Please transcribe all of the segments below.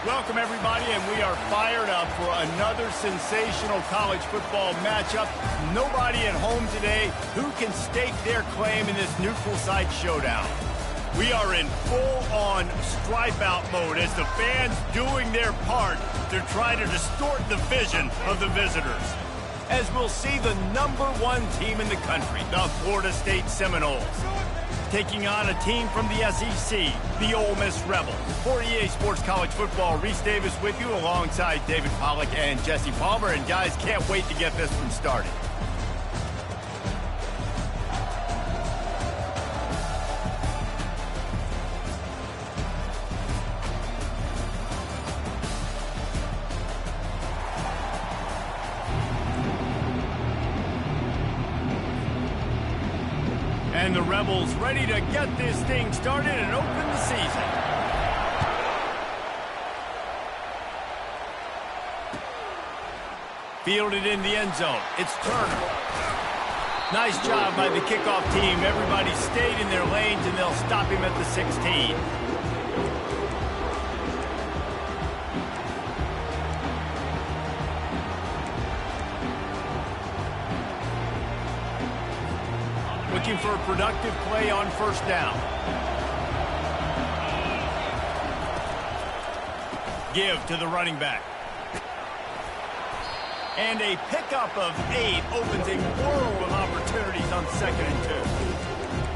Welcome, everybody, and we are fired up for another sensational college football matchup. Nobody at home today who can stake their claim in this neutral site showdown. We are in full-on stripe-out mode as the fans doing their part to try to distort the vision of the visitors. As we'll see the #1 team in the country, the Florida State Seminoles, taking on a team from the SEC, the Ole Miss Rebels. For EA Sports College Football, Reese Davis with you alongside David Pollack and Jesse Palmer. And guys, can't wait to get this one started. And the Rebels ready to get this thing started and open the season. Fielded in the end zone. It's Turner. Nice job by the kickoff team. Everybody stayed in their lanes, and they'll stop him at the 16. Looking for a productive play on first down. Give to the running back. And a pickup of 8 opens a world of opportunities on 2nd and 2.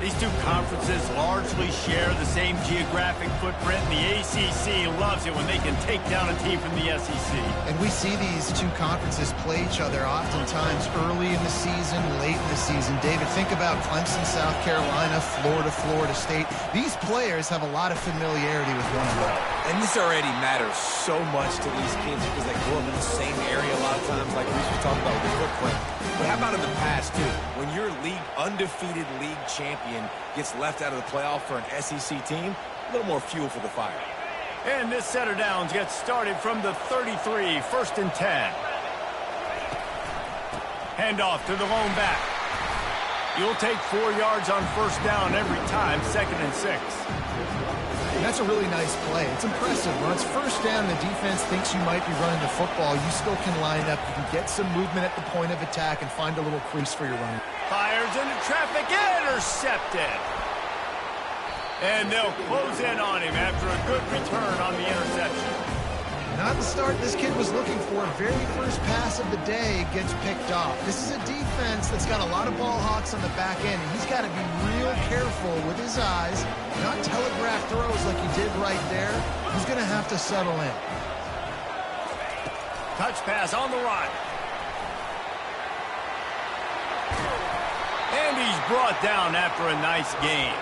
These two conferences largely share the same geographic footprint, and the ACC loves it when they can take down a team from the SEC. And we see these two conferences play each other oftentimes early in the season, late in the season. David, think about Clemson, South Carolina, Florida, Florida State. These players have a lot of familiarity with one another. And this already matters so much to these kids because they grow up in the same area a lot of times, like we was talking about with the footprint. But how about in the past, too? When your undefeated league champion gets left out of the playoff for an SEC team, a little more fuel for the fire. And this set of downs gets started from the 33, 1st and 10. Handoff to the lone back. You'll take 4 yards on first down every time, 2nd and 6. And that's a really nice play. It's impressive. When it's first down, the defense thinks you might be running the football. You still can line up. You can get some movement at the point of attack and find a little crease for your running. Fires into traffic, intercepted. And they'll close in on him after a good return on the interception. Not the start this kid was looking for. Very first pass of the day gets picked off. This is a defense that's got a lot of ball hawks on the back end. He's got to be real careful with his eyes, not telegraph throws like he did right there. He's going to have to settle in. Touch pass on the run. And he's brought down after a nice gain.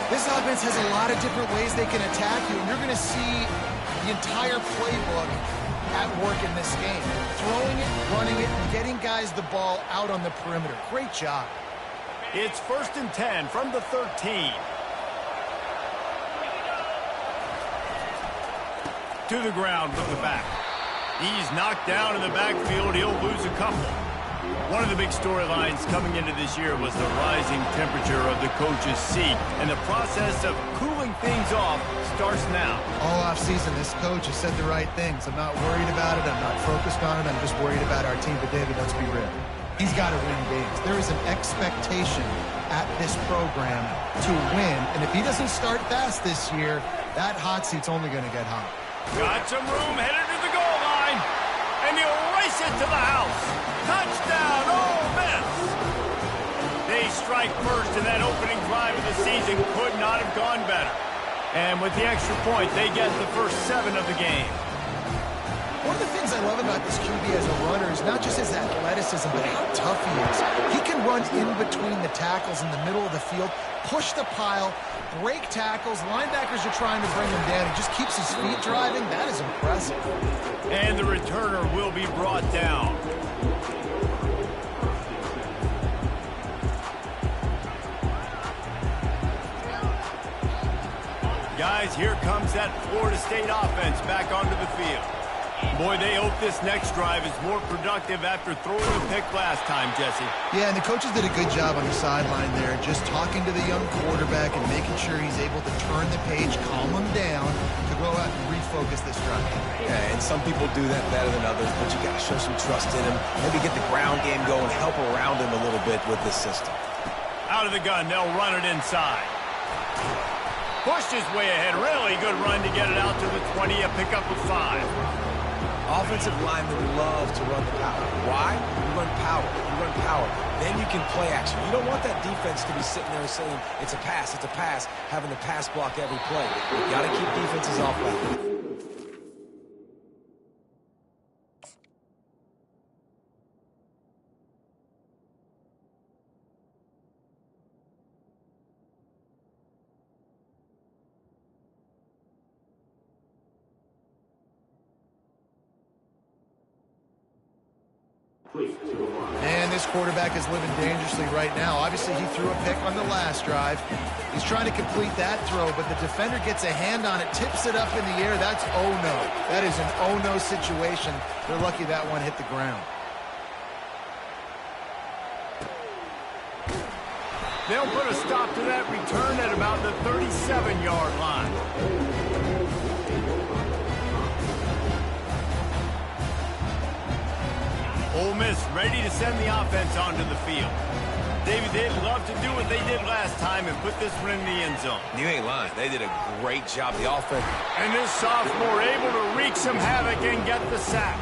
This offense has a lot of different ways they can attack you, and you're going to see the entire playbook at work in this game. Throwing it, running it, and getting guys the ball out on the perimeter. Great job. It's 1st and 10 from the 13. To the ground with the back. He's knocked down in the backfield. He'll lose a couple. One of the big storylines coming into this year was the rising temperature of the coach's seat, and the process of cooling things off starts now. All offseason, this coach has said the right things. I'm not worried about it. I'm not focused on it. I'm just worried about our team. But, David, let's be real. He's got to win games. There is an expectation at this program to win, and if he doesn't start fast this year, that hot seat's only going to get hot. Got some room, headed to the goal line, and he'll race it to the house. Touchdown, Ole Miss! They strike first, and that opening drive of the season could not have gone better. And with the extra point, they get the first 7 of the game. One of the things I love about this QB as a runner is not just his athleticism, but how tough he is. He can run in between the tackles in the middle of the field, push the pile, break tackles. Linebackers are trying to bring him down. He just keeps his feet driving. That is impressive. And the returner will be brought down. Guys, here comes that Florida State offense back onto the field. Boy, they hope this next drive is more productive after throwing a pick last time, Jesse. Yeah, and the coaches did a good job on the sideline there, just talking to the young quarterback and making sure he's able to turn the page, calm him down, to go out and refocus this drive. Yeah, and some people do that better than others, but you got to show some trust in him. Maybe get the ground game going, help around him a little bit with this system. Out of the gun, they'll run it inside. Pushed his way ahead. Really good run to get it out to the 20, a pickup of 5. Offensive linemen love to run the power. Why? You run power. You run power. Then you can play action. You don't want that defense to be sitting there saying, it's a pass, having to pass block every play. You got to keep defenses off balance. And this quarterback is living dangerously right now. Obviously, he threw a pick on the last drive. He's trying to complete that throw, but the defender gets a hand on it, tips it up in the air. That's oh-no. That is an oh-no situation. They're lucky that one hit the ground. They'll put a stop to that return at about the 37-yard line. Ole Miss ready to send the offense onto the field. David, they'd love to do what they did last time and put this one in the end zone. You ain't lying. They did a great job, the offense. And this sophomore able to wreak some havoc and get the sack.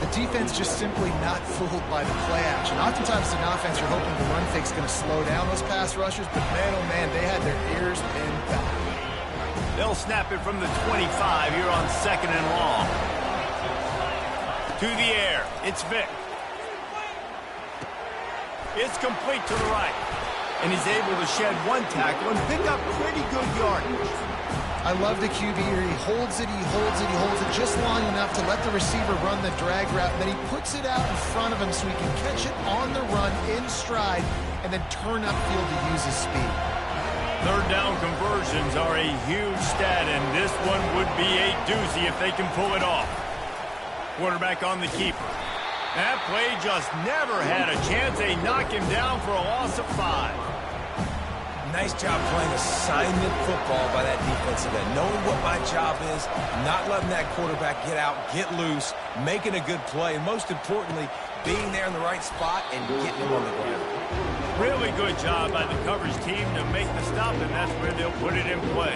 The defense just simply not fooled by the play action. Oftentimes, an offense, you're hoping the run fake's going to slow down those pass rushers, but man, oh man, they had their ears pinned back. They'll snap it from the 25 here on 2nd and long. To the air, it's Vick. It's complete to the right. And he's able to shed one tackle and pick up pretty good yardage. I love the QB here. He holds it, he holds it, he holds it just long enough to let the receiver run the drag route. And then he puts it out in front of him so he can catch it on the run in stride and then turn upfield to use his speed. Third down conversions are a huge stat, and this one would be a doozy if they can pull it off. Quarterback on the keeper. That play just never had a chance. They knock him down for a loss of 5. Nice job playing assignment football by that defensive end. Knowing what my job is, not letting that quarterback get out, get loose, making a good play, and most importantly, being there in the right spot and getting him on the ground. Really good job by the coverage team to make the stop, and that's where they'll put it in play.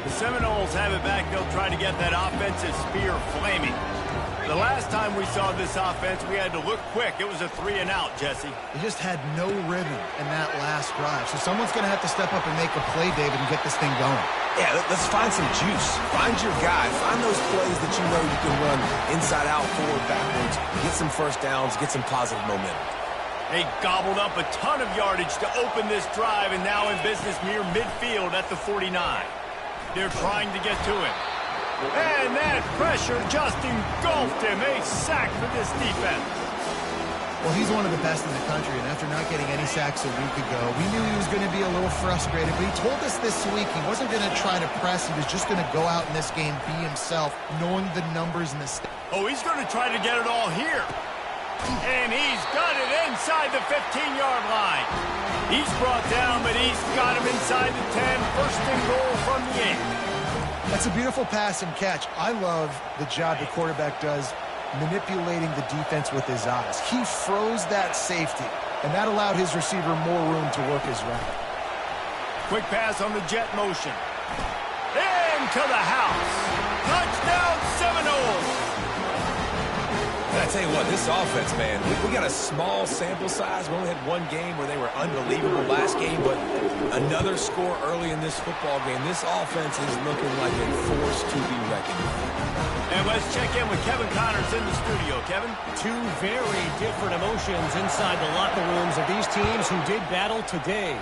The Seminoles have it back. They'll try to get that offensive spear flaming. The last time we saw this offense, we had to look quick. It was a 3-and-out, Jesse. They just had no rhythm in that last drive. So someone's going to have to step up and make a play, David, and get this thing going. Yeah, let's find some juice. Find your guy. Find those plays that you know you can run inside out, forward, backwards. Get some first downs. Get some positive momentum. They gobbled up a ton of yardage to open this drive, and now in business near midfield at the 49. They're trying to get to him. And that pressure just engulfed him. A sack for this defense. Well, he's one of the best in the country, and after not getting any sacks a week ago, we knew he was going to be a little frustrated, but he told us this week he wasn't going to try to press. He was just going to go out in this game, be himself, knowing the numbers and the stats. Oh, he's going to try to get it all here. And he's got it inside the 15-yard line. He's brought down, but he's got him inside the 10. First and goal from the 8. That's a beautiful pass and catch. I love the job the quarterback does manipulating the defense with his eyes. He froze that safety, and that allowed his receiver more room to work his route. Quick pass on the jet motion. Into the house. Touchdown, Seminoles. I tell you what, this offense, man, we got a small sample size. We only had one game where they were unbelievable last game, but another score early in this football game. This offense is looking like a force to be reckoned with. And let's check in with Kevin Connors in the studio. Kevin? Two very different emotions inside the locker rooms of these teams who did battle today.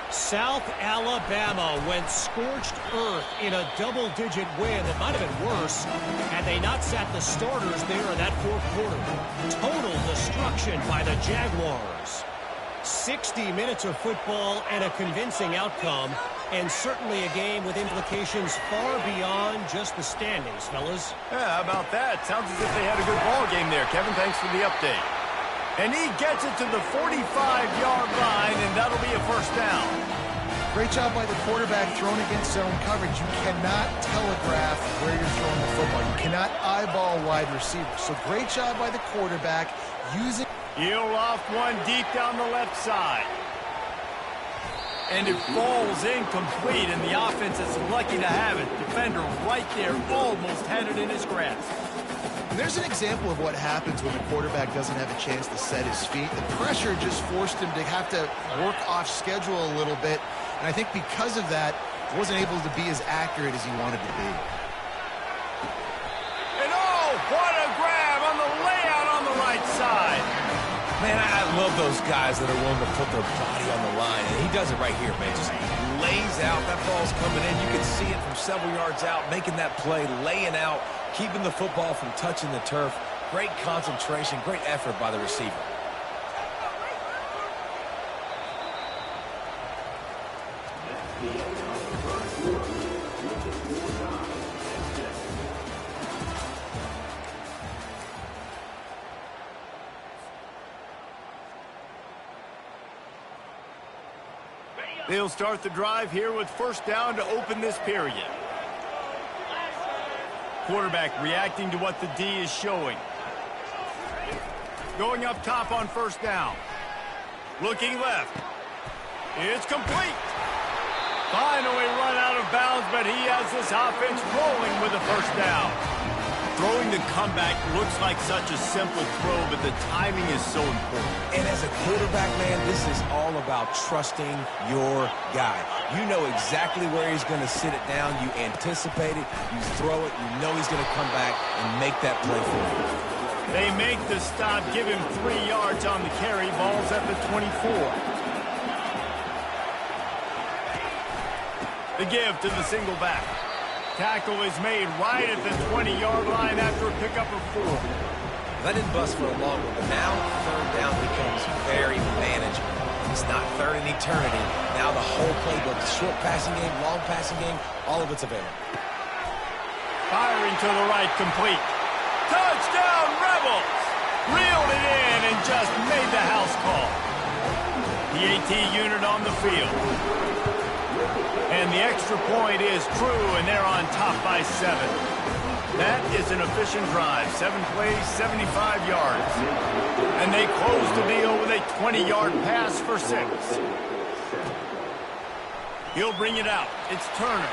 South Alabama went scorched earth in a double-digit win that might have been worse had they not sat the starters there in that fourth quarter. Total destruction by the Jaguars. 60 minutes of football and a convincing outcome. And certainly a game with implications far beyond just the standings, fellas. Yeah, how about that? Sounds as if they had a good ball game there. Kevin, thanks for the update. And he gets it to the 45-yard line, and that'll be a first down. Great job by the quarterback throwing against zone coverage. You cannot telegraph where you're throwing the football. You cannot eyeball wide receivers. So great job by the quarterback using... He'll loft one deep down the left side. And it falls incomplete, and the offense is lucky to have it. Defender right there almost had it in his grasp. And there's an example of what happens when the quarterback doesn't have a chance to set his feet. The pressure just forced him to have to work off schedule a little bit. And I think because of that, he wasn't able to be as accurate as he wanted to be. And oh, what a grab on the layout on the right side. Man, I love those guys that are willing to put their body on the line. And he does it right here, man. Just lays out. That ball's coming in. You can see it from several yards out, making that play, laying out, keeping the football from touching the turf. Great concentration, great effort by the receiver. They'll start the drive here with first down to open this period. Quarterback reacting to what the D is showing. Going up top on first down. Looking left. It's complete. Finally run out of bounds, but he has this offense rolling with a first down. Throwing the comeback looks like such a simple throw, but the timing is so important. And as a quarterback, man, this is all about trusting your guy. You know exactly where he's going to sit it down. You anticipate it. You throw it. You know he's going to come back and make that play for you. They make the stop, give him 3 yards on the carry. Ball's at the 24. The give to the single back. Tackle is made right at the 20-yard line after a pickup of 4. That didn't bust for a long one, but now third down becomes very manageable. It's not third in eternity. Now the whole playbook, the short passing game, long passing game, all of it's available. Firing to the right, complete. Touchdown, Rebels! Reeled it in and just made the house call. The AT unit on the field. And the extra point is true, and they're on top by 7. That is an efficient drive. 7 plays, 75 yards. And they close the deal with a 20-yard pass for 6. He'll bring it out. It's Turner.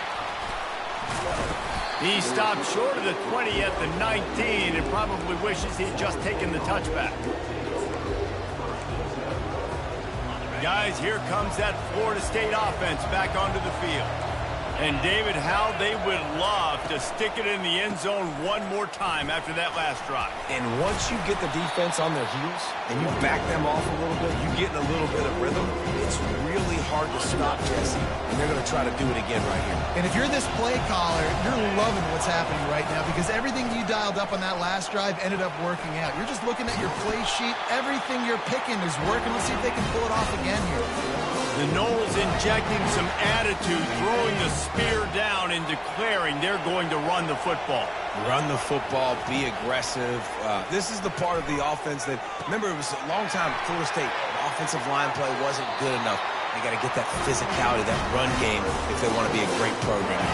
He stopped short of the 20 at the 19 and probably wishes he'd just taken the touchback. Guys, here comes that Florida State offense back onto the field. And, David, how they would love to stick it in the end zone one more time after that last drive. And once you get the defense on their heels and you back them off a little bit, you get in a little bit of rhythm, it's really hard to stop, Jesse. And they're going to try to do it again right here. And if you're this play caller, you're loving what's happening right now because everything you dialed up on that last drive ended up working out. You're just looking at your play sheet. Everything you're picking is working. Let's see if they can pull it off again here. The Noles injecting some attitude, throwing the spear down and declaring they're going to run the football. Run the football, be aggressive. This is the part of the offense that, remember, it was a long time Florida State, the offensive line play wasn't good enough. They got to get that physicality, that run game, if they want to be a great program.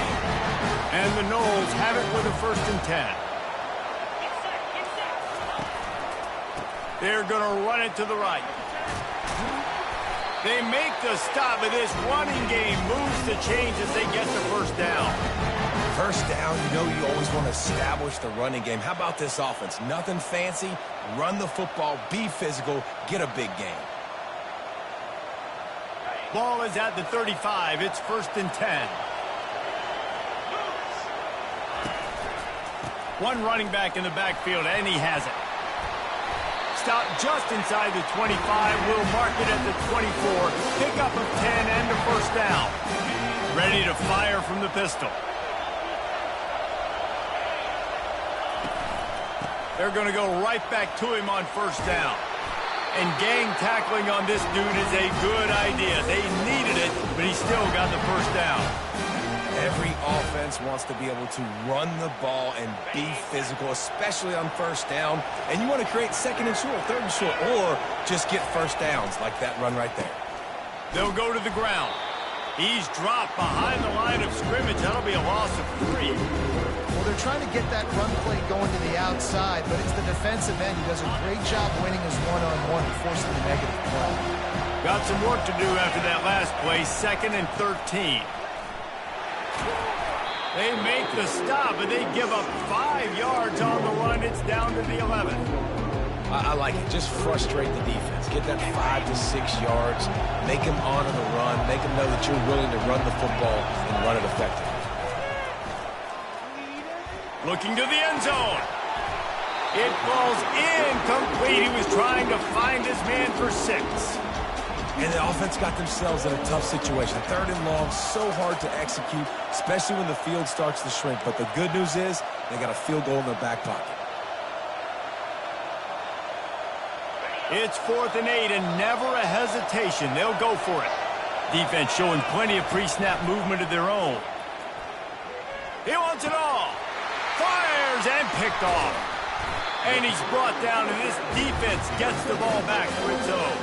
And the Noles have it with a 1st and 10. They're going to run it to the right. They make the stop, but this running game moves the change as they get the first down. First down, you know you always want to establish the running game. How about this offense? Nothing fancy. Run the football, be physical, get a big game. Ball is at the 35. It's 1st and 10. One running back in the backfield, and he has it. Stop just inside the 25. We'll mark it at the 24. Pickup of 10 and a first down. Ready to fire from the pistol. They're going to go right back to him on first down. And gang tackling on this dude is a good idea. They needed it, but he still got the first down. Every offense wants to be able to run the ball and be physical, especially on first down. And you want to create second and short, third and short, or just get first downs like that run right there. They'll go to the ground. He's dropped behind the line of scrimmage. That'll be a loss of 3. Well, they're trying to get that run play going to the outside, but it's the defensive end who does a great job winning his one-on-one and forcing the negative play. Got some work to do after that last play, 2nd and 13. They make the stop, but they give up 5 yards on the run. It's down to the 11. I like it. Just frustrate the defense. Get that 5 to 6 yards. Make them honor the run. Make them know that you're willing to run the football and run it effectively. Looking to the end zone. It falls incomplete. He was trying to find his man for 6. And the offense got themselves in a tough situation. 3rd and long, so hard to execute, especially when the field starts to shrink. But the good news is they got a field goal in their back pocket. It's 4th and 8 and never a hesitation. They'll go for it. Defense showing plenty of pre-snap movement of their own. He wants it all. Fires and picked off. And he's brought down, and this defense gets the ball back for its own.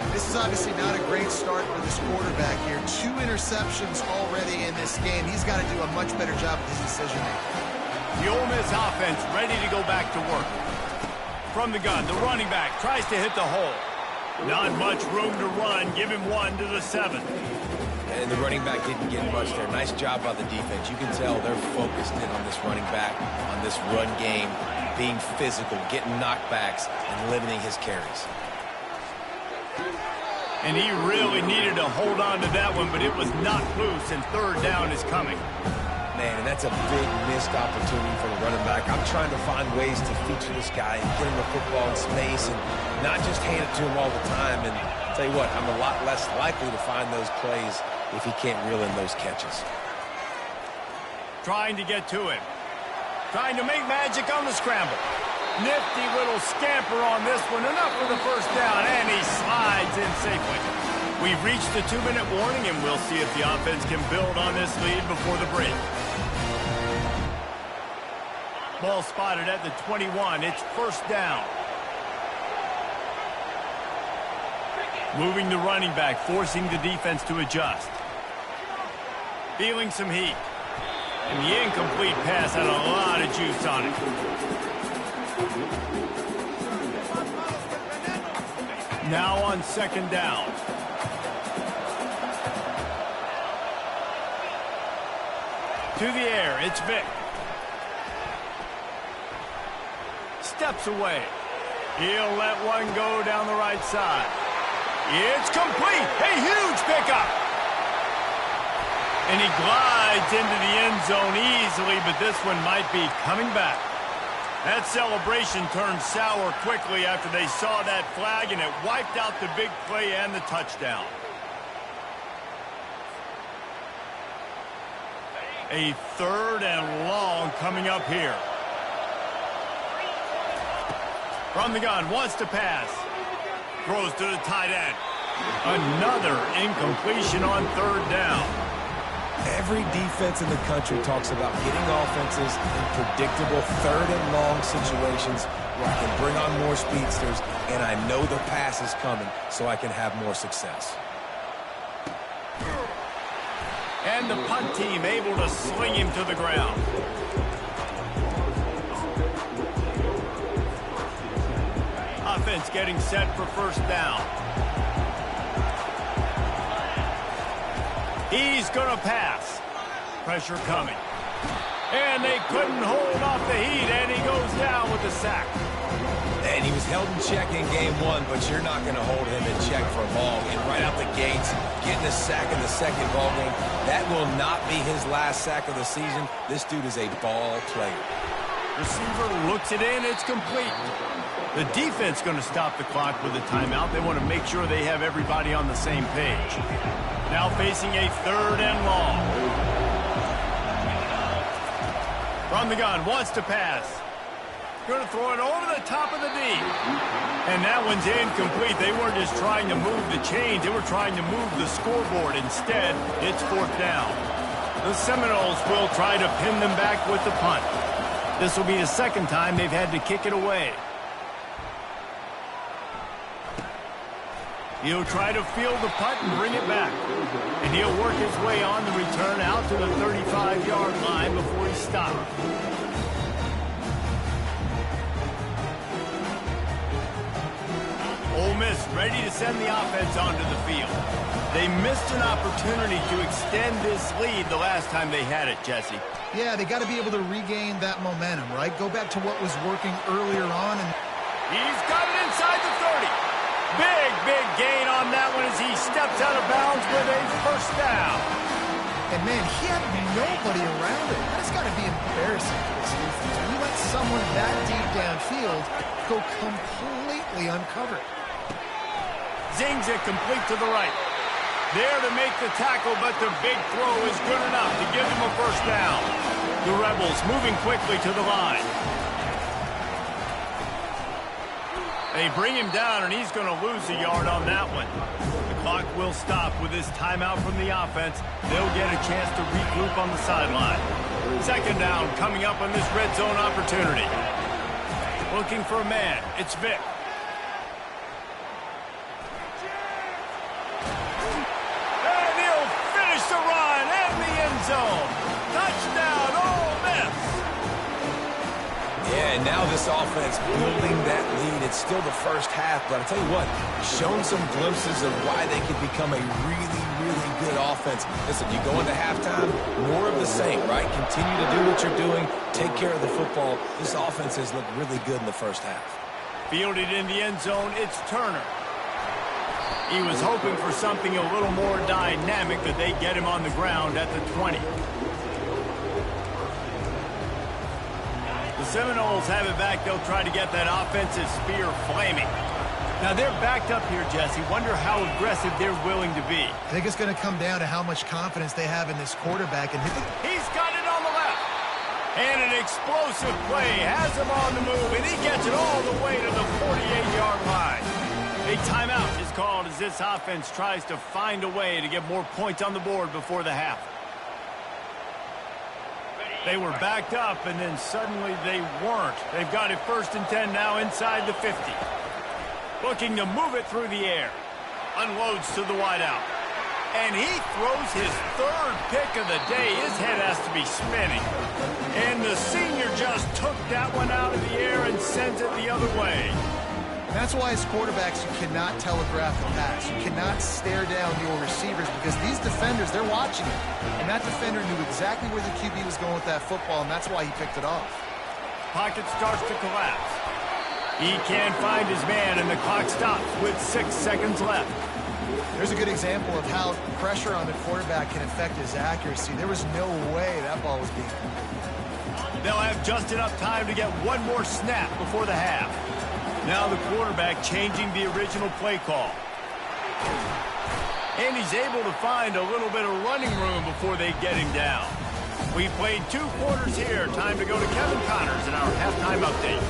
This is obviously not a great start for this quarterback here. 2 interceptions already in this game. He's got to do a much better job with his decision-making. The Ole Miss offense ready to go back to work. From the gun, the running back tries to hit the hole. Not much room to run. Give him 1 to the 7. And the running back didn't get much there. Nice job by the defense. You can tell they're focused in on this running back, on this run game, being physical, getting knockbacks, and limiting his carries. And he really needed to hold on to that one, but it was knocked loose, and 3rd down is coming. Man, and that's a big missed opportunity for the running back. I'm trying to find ways to feature this guy and get him the football in space and not just hand it to him all the time. And I'll tell you what, I'm a lot less likely to find those plays if he can't reel in those catches. Trying to get to him. Trying to make magic on the scramble. Nifty little scamper on this one. Enough for the first down, and he slides in safely. We've reached the 2-minute warning, and we'll see if the offense can build on this lead before the break. Ball spotted at the 21. It's 1st down. Moving the running back, forcing the defense to adjust. Feeling some heat. And the incomplete pass had a lot of juice on it. Now on 2nd down. To the air, it's Vick. Steps away. He'll let one go down the right side. It's complete. A huge pickup. And he glides into the end zone easily, but this one might be coming back. That celebration turned sour quickly after they saw that flag, and it wiped out the big play and the touchdown. A 3rd and long coming up here. From the gun, wants to pass. Throws to the tight end. Another incompletion on 3rd down. Every defense in the country talks about getting offenses in predictable 3rd and long situations where I can bring on more speedsters and I know the pass is coming so I can have more success. And the punt team able to sling him to the ground. Offense getting set for 1st down. He's going to pass. Pressure coming. And they couldn't hold off the heat, and he goes down with the sack. And he was held in check in game 1, but you're not going to hold him in check for long. And right out the gates, getting a sack in the 2nd ball game, that will not be his last sack of the season. This dude is a ball player. Receiver looks it in. It's complete. The defense going to stop the clock with a timeout. They want to make sure they have everybody on the same page. Now facing a 3rd and long. From the gun, wants to pass. Going to throw it over the top of the knee. And that one's incomplete. They weren't just trying to move the chains. They were trying to move the scoreboard. Instead, it's 4th down. The Seminoles will try to pin them back with the punt. This will be the 2nd time they've had to kick it away. He'll try to field the punt and bring it back. And he'll work his way on the return out to the 35-yard line before he stops. Ole Miss ready to send the offense onto the field. They missed an opportunity to extend this lead the last time they had it, Jesse. Yeah, they got to be able to regain that momentum, right? Go back to what was working earlier on. And he's got it inside the 30. Big gain on that one as he steps out of bounds with a 1st down. And, man, he had nobody around him. That's got to be embarrassing for this defense. When you let someone that deep downfield go completely uncovered. Zings it complete to the right. There to make the tackle, but the big throw is good enough to give them a 1st down. The Rebels moving quickly to the line. They bring him down, and he's going to lose a yard on that one. The clock will stop with this timeout from the offense. They'll get a chance to regroup on the sideline. 2nd down coming up on this red zone opportunity. Looking for a man. It's Vic. And he'll finish the run and the end zone. Touchdown, Ole Miss. Yeah, and now this offense building that lead. It's still the 1st half, but I'll tell you what, shown some glimpses of why they could become a really good offense. Listen, you go into halftime, more of the same, right? Continue to do what you're doing, take care of the football. This offense has looked really good in the 1st half. Fielded in the end zone, it's Turner. He was hoping for something a little more dynamic, that they get him on the ground at the 20. The Seminoles have it back. They'll try to get that offensive spear flaming. Now, they're backed up here, Jesse. Wonder how aggressive they're willing to be. I think it's going to come down to how much confidence they have in this quarterback. And he's got it on the left. And an explosive play has him on the move, and he gets it all the way to the 48-yard line. A timeout is called as this offense tries to find a way to get more points on the board before the half. They were backed up, and then suddenly they weren't. They've got it 1st and 10 now inside the 50. Looking to move it through the air. Unloads to the wideout. And he throws his 3rd pick of the day. His head has to be spinning. And the senior just took that one out of the air and sends it the other way. That's why as quarterbacks you cannot telegraph the pass. You cannot stare down your receivers because these defenders, they're watching it. And that defender knew exactly where the QB was going with that football, and that's why he picked it off. Pocket starts to collapse. He can't find his man, and the clock stops with 6 seconds left. There's a good example of how pressure on the quarterback can affect his accuracy. There was no way that ball was being. They'll have just enough time to get one more snap before the half. Now the quarterback changing the original play call. And he's able to find a little bit of running room before they get him down. We played 2 quarters here. Time to go to Kevin Connors in our halftime update.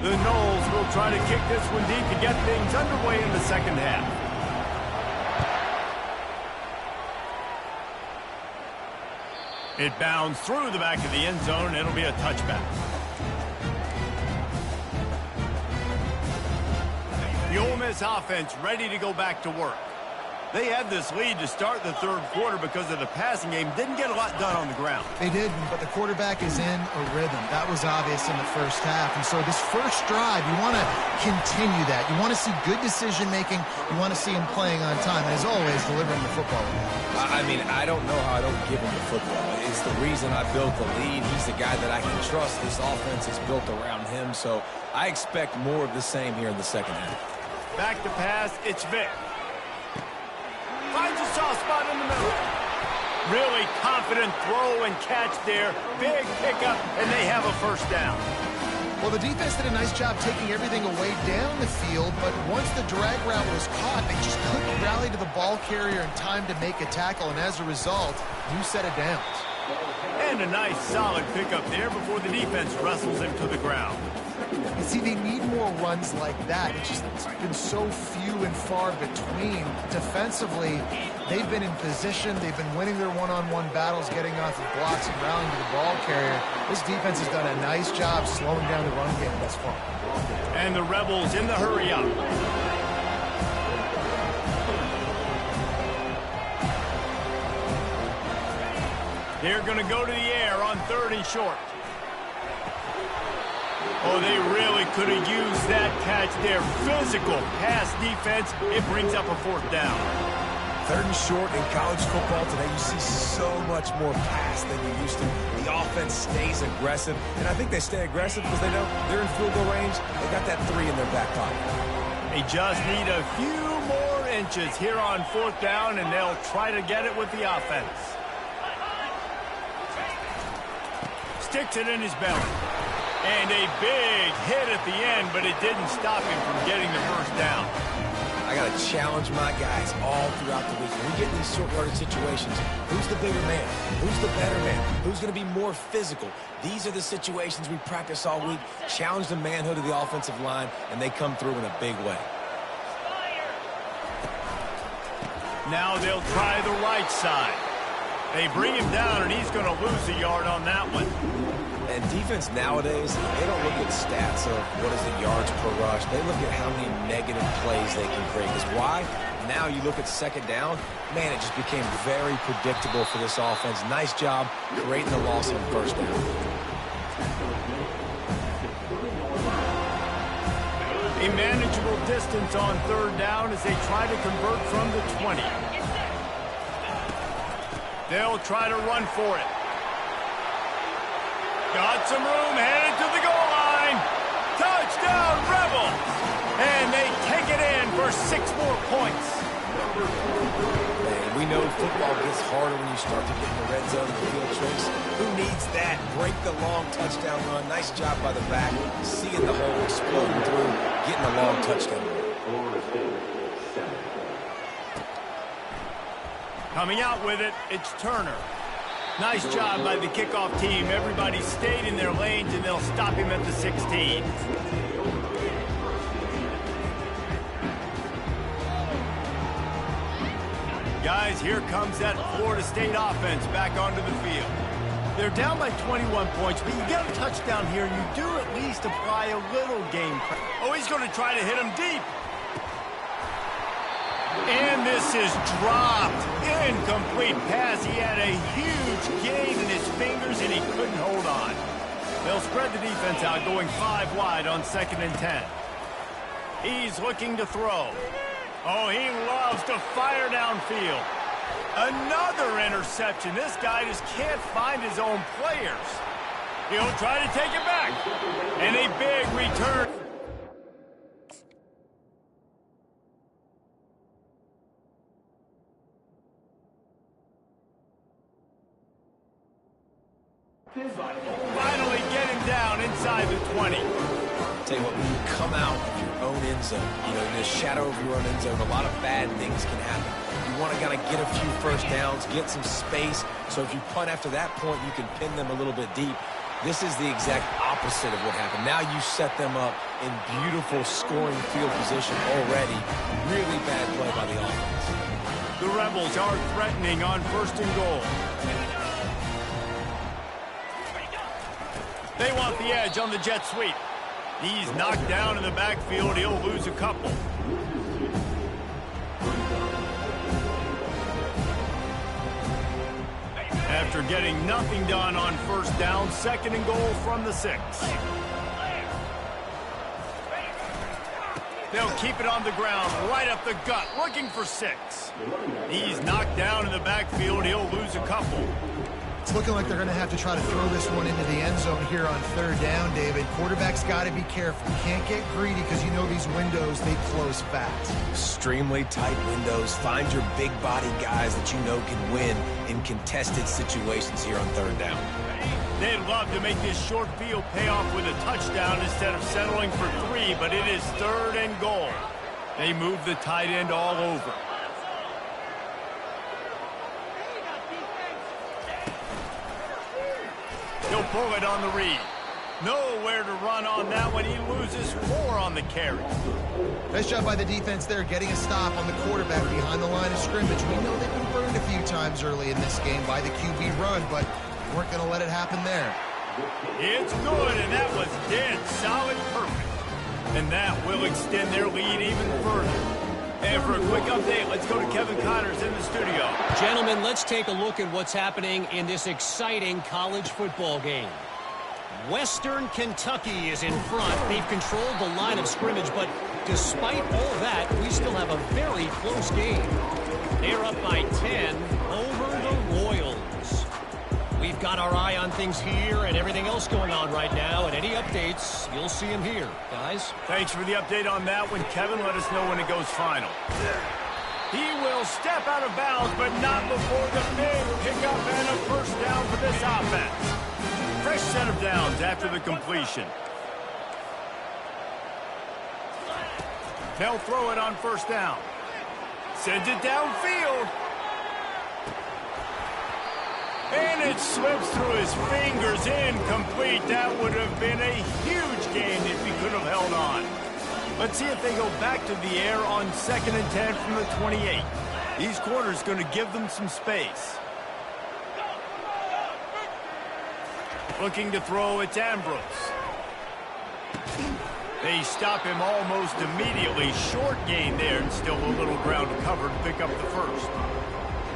The Noles will try to kick this one deep to get things underway in the 2nd half. It bounds through the back of the end zone. It'll be a touchback. The Ole Miss offense ready to go back to work. They had this lead to start the 3rd quarter because of the passing game. Didn't get a lot done on the ground. They didn't, but the quarterback is in a rhythm. That was obvious in the 1st half. And so this first drive, you want to continue that. You want to see good decision-making. You want to see him playing on time. And as always, delivering the football. I mean, I don't know how I don't give him the football. It's the reason I built the lead. He's the guy that I can trust. This offense is built around him. So I expect more of the same here in the 2nd half. Back to pass, it's Vic. Finds a soft spot in the middle. Really confident throw and catch there. Big pickup, and they have a 1st down. Well, the defense did a nice job taking everything away down the field, but once the drag route was caught, they just couldn't rally to the ball carrier in time to make a tackle, and as a result, new set of downs. And a nice solid pickup there before the defense wrestles him to the ground. You see, they need more runs like that. It's been so few and far between. Defensively, they've been in position. They've been winning their one-on-one battles, getting off of blocks and rallying to the ball carrier. This defense has done a nice job slowing down the run game thus far. And the Rebels in the hurry up. They're going to go to the air on 3rd and short. Oh, they really could have used that catch there. Physical pass defense. It brings up a 4th down. 3rd and short in college football today, you see so much more pass than you used to. The offense stays aggressive, and I think they stay aggressive because they know they're in field goal range. They got that 3 in their back pocket. They just need a few more inches here on 4th down, and they'll try to get it with the offense. Sticks it in his belly. And a big hit at the end, but it didn't stop him from getting the 1st down. I got to challenge my guys all throughout the week. When we get in these short yardage situations, who's the bigger man? Who's the better man? Who's going to be more physical? These are the situations we practice all week. Challenge the manhood of the offensive line, and they come through in a big way. Now they'll try the right side. They bring him down, and he's going to lose a yard on that one. And defense nowadays, they don't look at stats of what is the yards per rush. They look at how many negative plays they can create. Because why? Now you look at 2nd down, man, it just became very predictable for this offense. Nice job creating the loss on 1st down. A manageable distance on 3rd down as they try to convert from the 20. They'll try to run for it. Got some room, headed to the goal line. Touchdown, Rebels! And they take it in for 6 more points. Man, we know football gets harder when you start to get in the red zone and the field tricks. Who needs that? Break the long touchdown run. Nice job by the back. Seeing the hole, exploding through, getting a long touchdown run. Coming out with it, it's Turner. Nice job by the kickoff team. Everybody stayed in their lanes, and they'll stop him at the 16. Guys, here comes that Florida State offense back onto the field. They're down by 21 points, but you get a touchdown here, you do at least apply a little game pressure. Oh, he's going to try to hit him deep. And this is dropped. Incomplete pass. He had a huge gain in his fingers, and he couldn't hold on. They'll spread the defense out, going 5 wide on 2nd and 10. He's looking to throw. Oh, he loves to fire downfield. Another interception. This guy just can't find his own players. He'll try to take it back. And a big return. Finally get him down inside the 20. Tell you what, when you come out of your own end zone, you know, in the shadow of your own end zone, a lot of bad things can happen. You want to kind of get a few 1st downs, get some space, so if you punt after that point, you can pin them a little bit deep. This is the exact opposite of what happened. Now you set them up in beautiful scoring field position already. Really bad play by the offense. The Rebels are threatening on 1st and goal. They want the edge on the jet sweep. He's knocked down in the backfield. He'll lose a couple. After getting nothing done on 1st down, 2nd and goal from the 6. They'll keep it on the ground, right up the gut, looking for 6. He's knocked down in the backfield. He'll lose a couple. It's looking like they're going to have to try to throw this one into the end zone here on 3rd down, David. Quarterback's got to be careful. Can't get greedy because you know these windows, they close fast. Extremely tight windows. Find your big body guys that you know can win in contested situations here on 3rd down. They'd love to make this short field pay off with a touchdown instead of settling for 3, but it is 3rd and goal. They move the tight end all over. He'll pull it on the read. Nowhere to run on that one. He loses 4 on the carry. Nice job by the defense there, getting a stop on the quarterback behind the line of scrimmage. We know they've been burned a few times early in this game by the QB run, but weren't going to let it happen there. It's good, and that was dead solid perfect. And that will extend their lead even further. And for a quick update, let's go to Kevin Connors in the studio. Gentlemen, let's take a look at what's happening in this exciting college football game. Western Kentucky is in front. They've controlled the line of scrimmage, but despite all that, we still have a very close game. They're up by 10 over the Royals. We've got our eye on things here and everything else going on right now, and any updates, you'll see them here. Guys? Thanks for the update on that one, Kevin. Let us know when it goes final. He will step out of bounds, but not before the big pickup and a first down for this offense. Fresh set of downs after the completion. They'll throw it on first down. Sends it downfield. And it slips through his fingers, incomplete. That would have been a huge gain if he could have held on. Let's see if they go back to the air on 2nd and 10 from the 28. These corners going to give them some space. Looking to throw, it's Ambrose. They stop him almost immediately. Short gain there, and still a little ground to cover to pick up the first.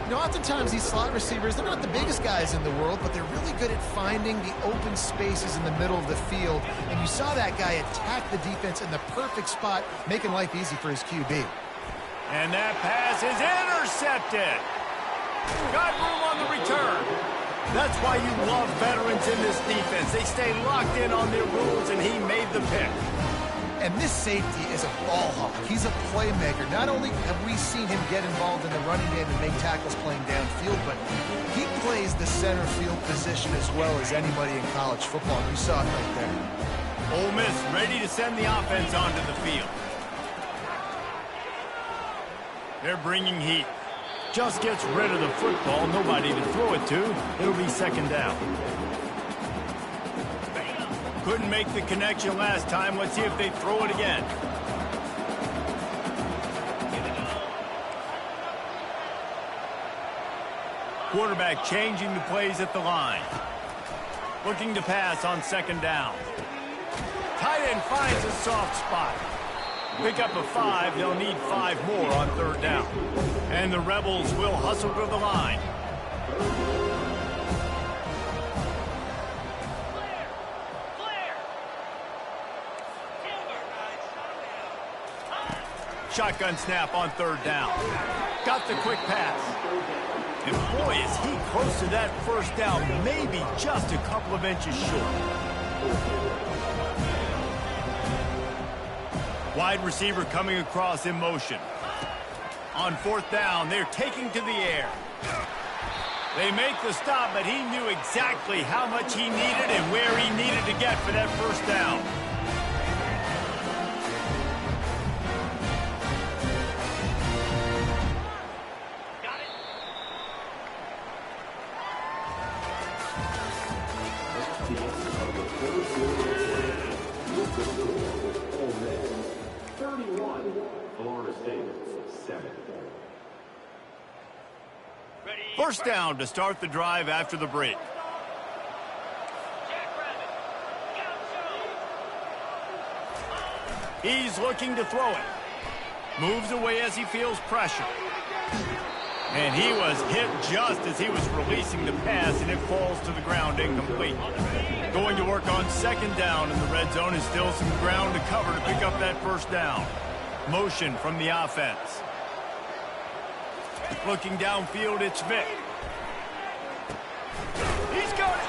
You know, oftentimes these slot receivers, they're not the biggest guys in the world, but they're really good at finding the open spaces in the middle of the field. And you saw that guy attack the defense in the perfect spot, making life easy for his QB. And that pass is intercepted. Got room on the return. That's why you love veterans in this defense. They stay locked in on their rules, and he made the pick. And this safety is a ball hawk. He's a playmaker. Not only have we seen him get involved in the running game and make tackles playing downfield, but he plays the center field position as well as anybody in college football. You saw it right there. Ole Miss ready to send the offense onto the field. They're bringing heat. Just gets rid of the football. Nobody to throw it to. It'll be 2nd down. Couldn't make the connection last time. Let's see if they throw it again. Quarterback changing the plays at the line. Looking to pass on 2nd down. Tight end finds a soft spot. Pick up a 5. They'll need 5 more on 3rd down. And the Rebels will hustle to the line. Shotgun snap on 3rd down. Got the quick pass. And boy, is he close to that first down. Maybe just a couple of inches short. Wide receiver coming across in motion. On 4th down, they're taking to the air. They make the stop, but he knew exactly how much he needed and where he needed to get for that first down. First down to start the drive after the break. He's looking to throw it. Moves away as he feels pressure. And he was hit just as he was releasing the pass, and it falls to the ground incomplete. Going to work on 2nd down, and the red zone is still some ground to cover to pick up that first down. Motion from the offense. Looking downfield, it's Vick. He's got it.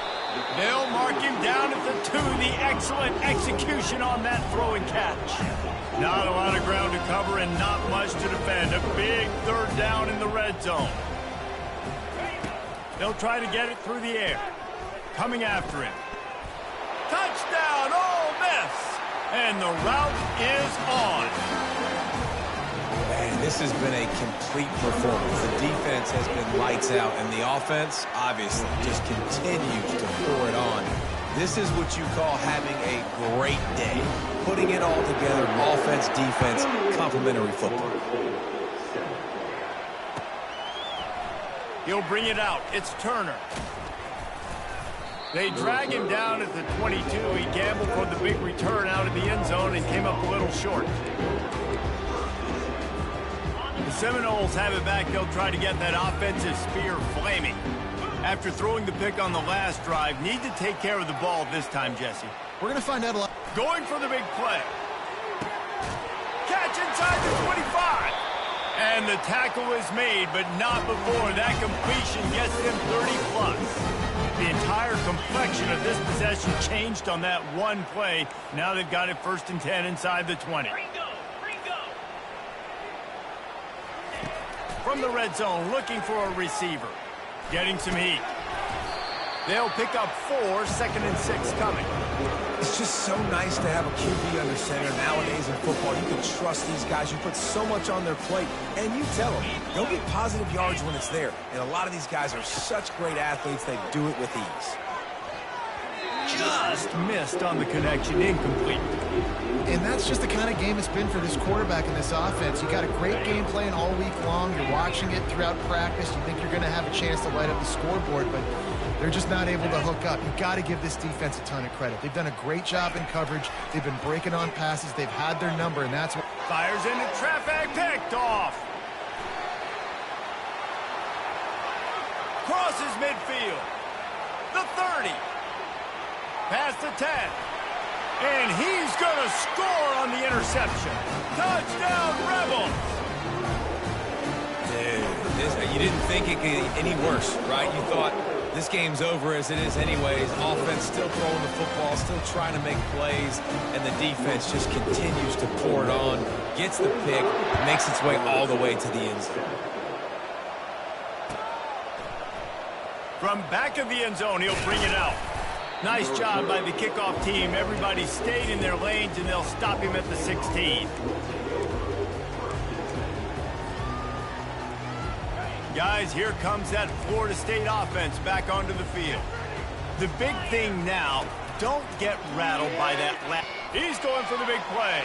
They'll mark him down at the 2. The excellent execution on that throw and catch. Not a lot of ground to cover and not much to defend. A big 3rd down in the red zone. They'll try to get it through the air. coming after him. Touchdown, Ole Miss! And the route is on. Man, this has been a complete performance. The defense has been lights out, and the offense, obviously, just continues to pour it on. This is what you call having a great day. Putting it all together, offense, defense, complementary football. He'll bring it out. It's Turner. They drag him down at the 22. He gambled for the big return out of the end zone and came up a little short. The Seminoles have it back. They'll try to get that offensive spear flaming. After throwing the pick on the last drive, need to take care of the ball this time, Jesse. We're going to find out a lot. Going for the big play. Catch inside the 25. And the tackle is made, but not before that completion gets them 30+. The entire complexion of this possession changed on that one play. Now they've got it 1st and 10 inside the 20. From the red zone, looking for a receiver. Getting some heat. They'll pick up 4, 2nd and 6 coming. It's just so nice to have a QB under center. Nowadays in football, you can trust these guys. You put so much on their plate, and you tell them, they'll get positive yards when it's there. And a lot of these guys are such great athletes, they do it with ease. Just missed on the connection, incomplete. And that's just the kind of game it's been for this quarterback and this offense. You got a great game plan all week long. You're watching it throughout practice. You think you're going to have a chance to light up the scoreboard, but they're just not able to hook up. You've got to give this defense a ton of credit. They've done a great job in coverage. They've been breaking on passes. They've had their number, and that's what... Fires into traffic, picked off. Crosses midfield. The 30. Past the 10. And he's going to score on the interception. Touchdown, Rebels! Dude, you didn't think it could get any worse, right? You thought this game's over as it is anyways. Offense still throwing the football, still trying to make plays, and the defense just continues to pour it on, gets the pick, makes its way all the way to the end zone. From back of the end zone, he'll bring it out. Nice job by the kickoff team. Everybody stayed in their lanes, and they'll stop him at the 16. Guys, here comes that Florida State offense back onto the field. The big thing now, don't get rattled by that lap. He's going for the big play.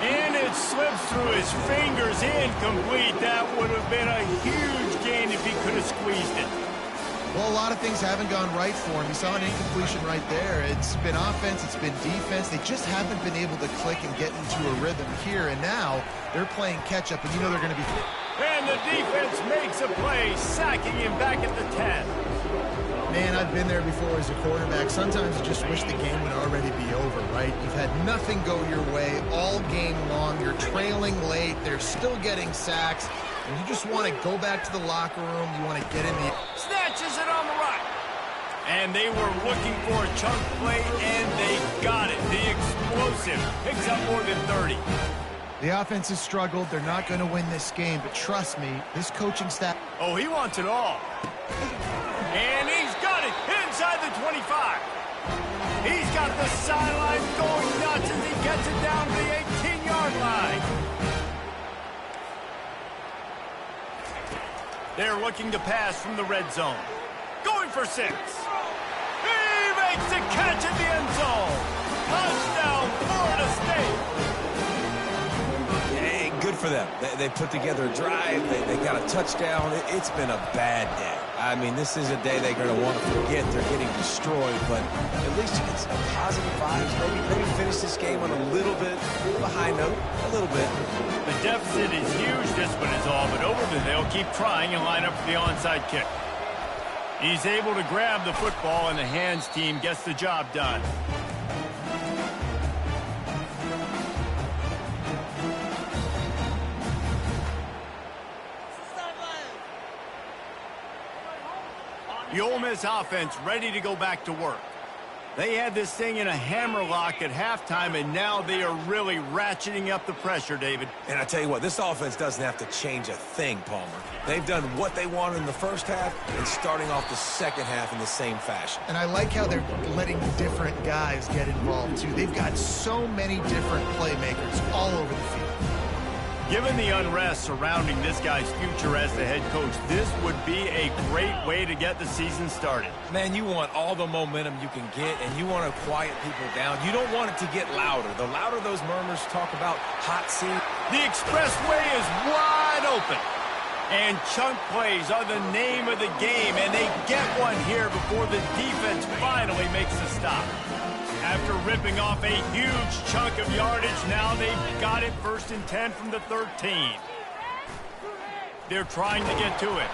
And it slips through his fingers, incomplete. That would have been a huge gain if he could have squeezed it. Well, a lot of things haven't gone right for him. You saw an incompletion right there. It's been offense, it's been defense. They just haven't been able to click and get into a rhythm here. And now they're playing catch-up, and you know they're going to be... And the defense makes a play, sacking him back at the 10. Man, I've been there before as a quarterback. Sometimes you just wish the game would already be over, right? You've had nothing go your way all game long. You're trailing late. They're still getting sacks. And you just want to go back to the locker room. You want to get in the... Snatches it on the right. And they were looking for a chunk play, and they got it. The explosive picks up more than 30. The offense has struggled. They're not going to win this game. But trust me, this coaching staff... Oh, he wants it all. And he's got it inside the 25. He's got the sideline going nuts as he gets it down to the 18-yard line. They're looking to pass from the red zone. Going for 6. He makes the catch in the end zone. Touchdown, Florida State. Hey, good for them. They put together a drive. They got a touchdown. It's been a bad day. I mean, this is a day they're going to want to forget. They're getting destroyed, but at least you get some positive vibes. Maybe finish this game on a little bit of a high note, a little bit. The deficit is huge, this one is all, but over there, they'll keep trying and line up for the onside kick. He's able to grab the football, and the hands team gets the job done. The Ole Miss offense ready to go back to work. They had this thing in a hammerlock at halftime, and now they are really ratcheting up the pressure, David. And I tell you what, this offense doesn't have to change a thing, Palmer. They've done what they wanted in the first half and starting off the second half in the same fashion. And I like how they're letting different guys get involved, too. They've got so many different playmakers all over the field. Given the unrest surrounding this guy's future as the head coach, this would be a great way to get the season started. Man, you want all the momentum you can get, and you want to quiet people down. You don't want it to get louder. The louder those murmurs talk about hot seat. The expressway is wide open. And chunk plays are the name of the game, and they get one here before the defense finally makes a stop. After ripping off a huge chunk of yardage, now they've got it 1st and 10 from the 13. They're trying to get to it.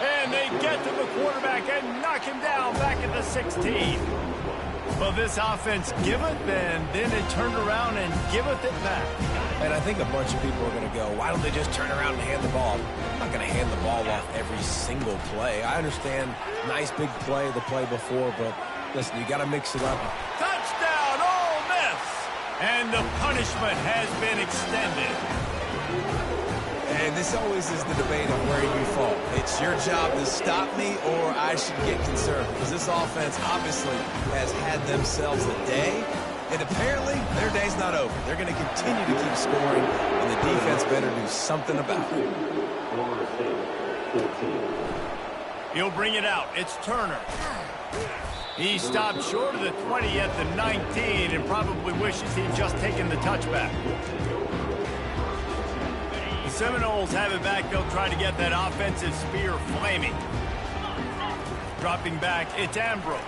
And they get to the quarterback and knock him down back at the 16. Well, this offense giveth, and then it turned around and giveth it back. And I think a bunch of people are going to go, why don't they just turn around and hand the ball? I'm not going to hand the ball off every single play. I understand nice big play the play before, but listen, you got to mix it up. Touchdown, Ole Miss! And the punishment has been extended. And this always is the debate of where you fall. It's your job to stop me, or I should get concerned, because this offense obviously has had themselves a day, and apparently their day's not over. They're going to continue to keep scoring, and the defense better do something about it. He'll bring it out. It's Turner. He stopped short of the 20 at the 19 and probably wishes he'd just taken the touchback. The Seminoles have it back. They'll try to get that offensive spear flaming. Dropping back, it's Ambrose.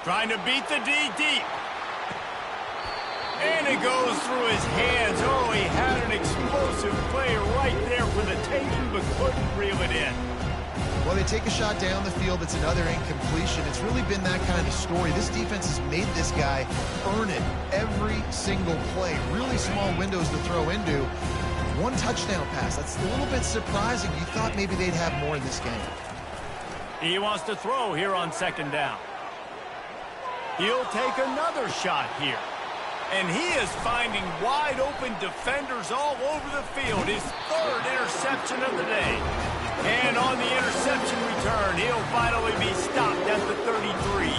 Trying to beat the D deep. And it goes through his hands. Oh, he had an explosive play right there for the taking, but couldn't reel it in. Well, they take a shot down the field. It's another incompletion. It's really been that kind of story. This defense has made this guy earn it every single play. Really small windows to throw into. One touchdown pass. That's a little bit surprising. You thought maybe they'd have more in this game. He wants to throw here on 2nd down. He'll take another shot here. And he is finding wide open defenders all over the field. His 3rd interception of the day. And on the interception return, he'll finally be stopped at the 33.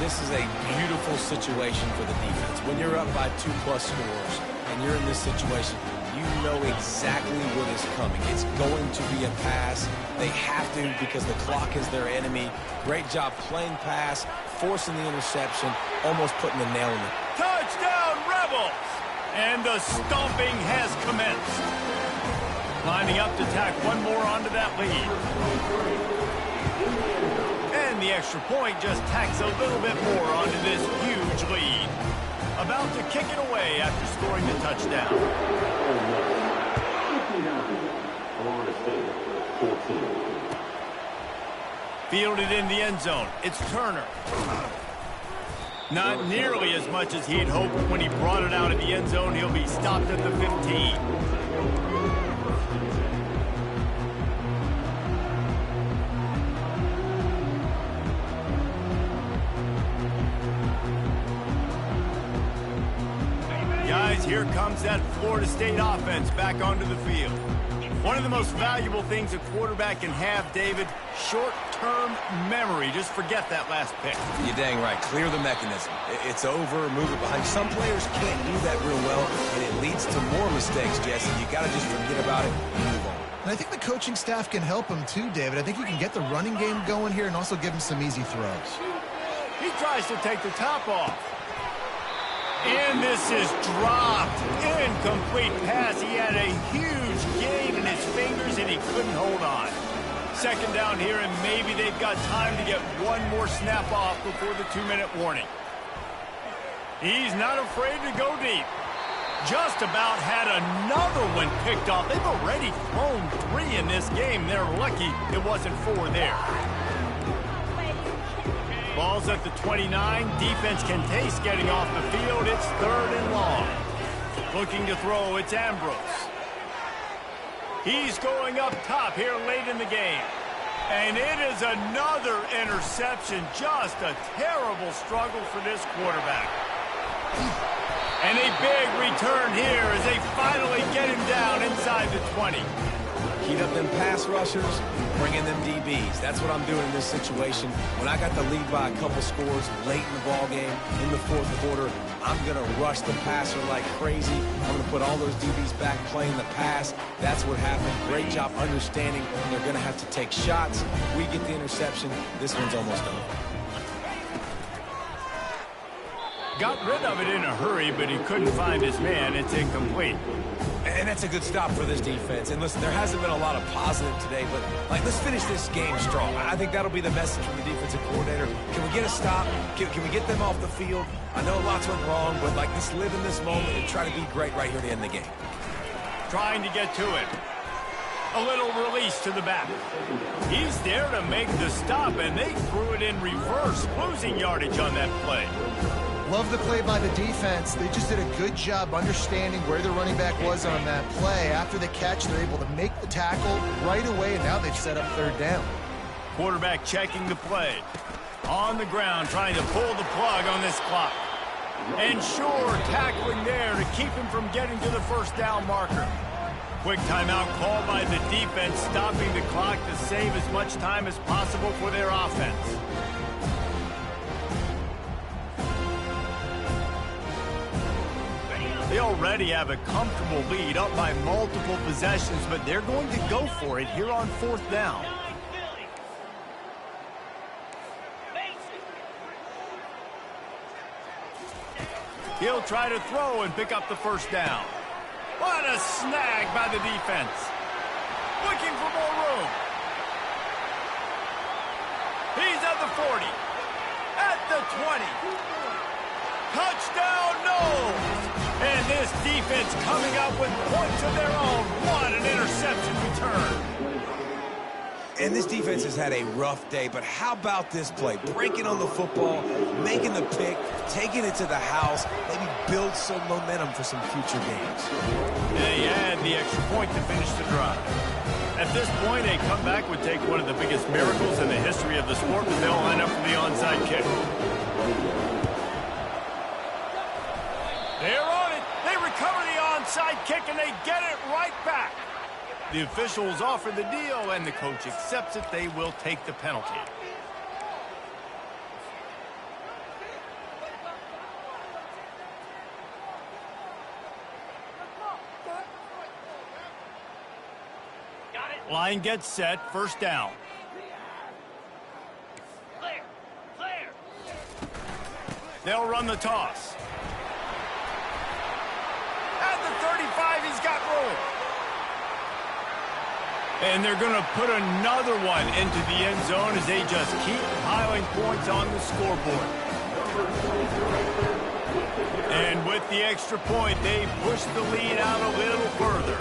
This is a beautiful situation for the defense. When you're up by 2+ scores and you're in this situation, you know exactly what is coming. It's going to be a pass. They have to because the clock is their enemy. Great job playing pass, forcing the interception, almost putting the nail in it. Touchdown, Rebels! And the stomping has commenced. Lining up to tack one more onto that lead. And the extra point just tacks a little bit more onto this huge lead. About to kick it away after scoring the touchdown. Fielded in the end zone. It's Turner. Not nearly as much as he'd hoped when he brought it out of the end zone. He'll be stopped at the 15. Guys, here comes that Florida State offense back onto the field. One of the most valuable things a quarterback can have, David, short-term memory. Just forget that last pick. You're dang right. Clear the mechanism. It's over, move it behind. Some players can't do that real well, and it leads to more mistakes, Jesse. You got to just forget about it and move on. And I think the coaching staff can help him too, David. I think you can get the running game going here and also give him some easy throws. He tries to take the top off. And this is dropped. Incomplete pass. He had a huge gain in his fingers, and he couldn't hold on. 2nd down here, and maybe they've got time to get one more snap off before the 2-minute warning. He's not afraid to go deep. Just about had another one picked off. They've already thrown 3 in this game. They're lucky it wasn't 4 there. Ball's at the 29. Defense can taste getting off the field. It's 3rd and long. Looking to throw, it's Ambrose. He's going up top here late in the game. And it is another interception. Just a terrible struggle for this quarterback. And a big return here as they finally get him down inside the 20. Heat up them pass rushers, bring in them DBs. That's what I'm doing in this situation. When I got the lead by a couple scores late in the ball game, in the fourth quarter, I'm going to rush the passer like crazy. I'm going to put all those DBs back playing the pass. That's what happened. Great job understanding they're going to have to take shots. We get the interception. This one's almost over. Got rid of it in a hurry, but he couldn't find his man. It's incomplete. And that's a good stop for this defense. And listen, there hasn't been a lot of positive today, but let's finish this game strong. I think that'll be the message from the defensive coordinator. Can we get a stop? Can we get them off the field? I know lots went wrong, but let's live in this moment and try to be great right here to end the game. Trying to get to it. A little release to the back. He's there to make the stop, and they threw it in reverse, losing yardage on that play. Love the play by the defense. They just did a good job understanding where the running back was on that play. After the catch, they're able to make the tackle right away, and now they've set up third down. Quarterback checking the play. On the ground, trying to pull the plug on this clock. And sure, tackling there to keep him from getting to the first down marker. Quick timeout called by the defense, stopping the clock to save as much time as possible for their offense. They already have a comfortable lead, up by multiple possessions, but they're going to go for it here on fourth down. He'll try to throw and pick up the first down. What a snag by the defense. Looking for more room. He's at the 40. At the 20. Touchdown, no! And this defense coming up with points of their own. What an interception return. And this defense has had a rough day, but how about this play? Breaking on the football, making the pick, taking it to the house, maybe build some momentum for some future games. They had the extra point to finish the drive. At this point, a comeback would take one of the biggest miracles in the history of the sport, but they'll line up for the onside kick. They're on it. They recover the onside kick, and they get it right back. The officials offer the deal, and the coach accepts it. They will take the penalty. Line gets set. First down. Clear. They'll run the toss. At the 35, he's got room. And they're going to put another one into the end zone as they just keep piling points on the scoreboard. And with the extra point, they push the lead out a little further.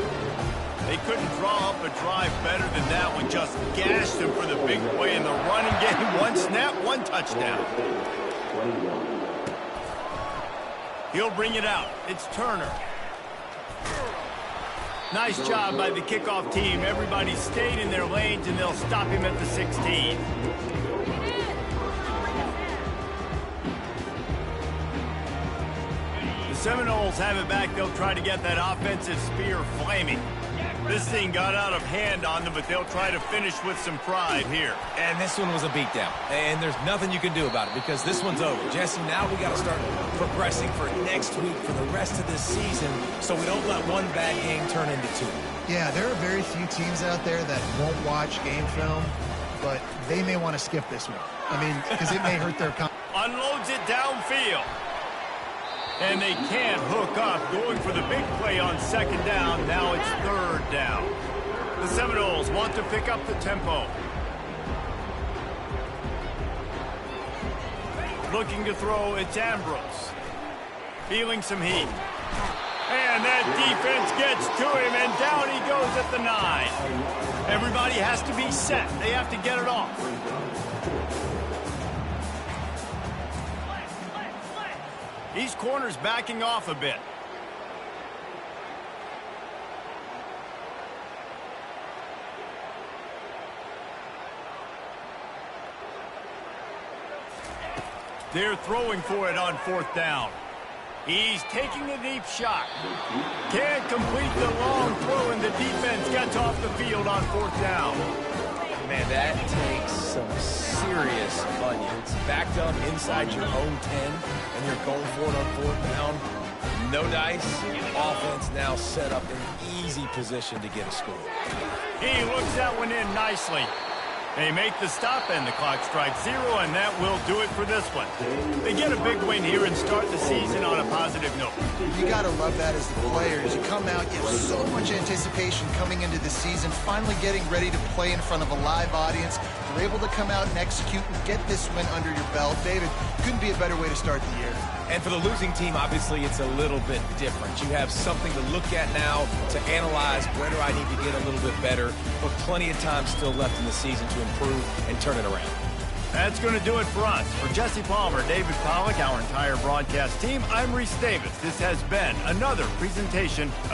They couldn't draw up a drive better than that one. Just gashed them for the big play in the running game. One snap, one touchdown. He'll bring it out. It's Turner. Nice job by the kickoff team. Everybody stayed in their lanes, and they'll stop him at the 16. The Seminoles have it back. They'll try to get that offensive spear flaming. This thing got out of hand on them, but they'll try to finish with some pride here. And this one was a beatdown. And there's nothing you can do about it because this one's over. Jesse, now we got to start progressing for next week for the rest of this season so we don't let one bad game turn into two. Yeah, there are very few teams out there that won't watch game film, but they may want to skip this one. I mean, because it may hurt their Unloads it downfield. And they can't hook up, going for the big play on second down. Now it's third down. The Seminoles want to pick up the tempo. Looking to throw, it's Ambrose. Feeling some heat. And that defense gets to him, and down he goes at the 9. Everybody has to be set. They have to get it off. These corners backing off a bit. They're throwing for it on 4th down. He's taking a deep shot. Can't complete the long throw, and the defense gets off the field on 4th down. Man, that takes some serious onions. Backed up inside your own 10, and you're going for it on 4th down. No dice. Offense now set up in easy position to get a score. He looks that one in nicely. They make the stop, and the clock strikes 0, and that will do it for this one. They get a big win here and start the season on a positive note. You got to love that as the players. You come out, you have so much anticipation coming into the season, finally getting ready to play in front of a live audience. You're able to come out and execute and get this win under your belt. David, couldn't be a better way to start the year. And for the losing team, obviously, it's a little bit different. You have something to look at now to analyze where do I need to get a little bit better, but plenty of time still left in the season to improve and turn it around. That's going to do it for us. For Jesse Palmer, David Pollack, our entire broadcast team, I'm Reese Davis. This has been another presentation of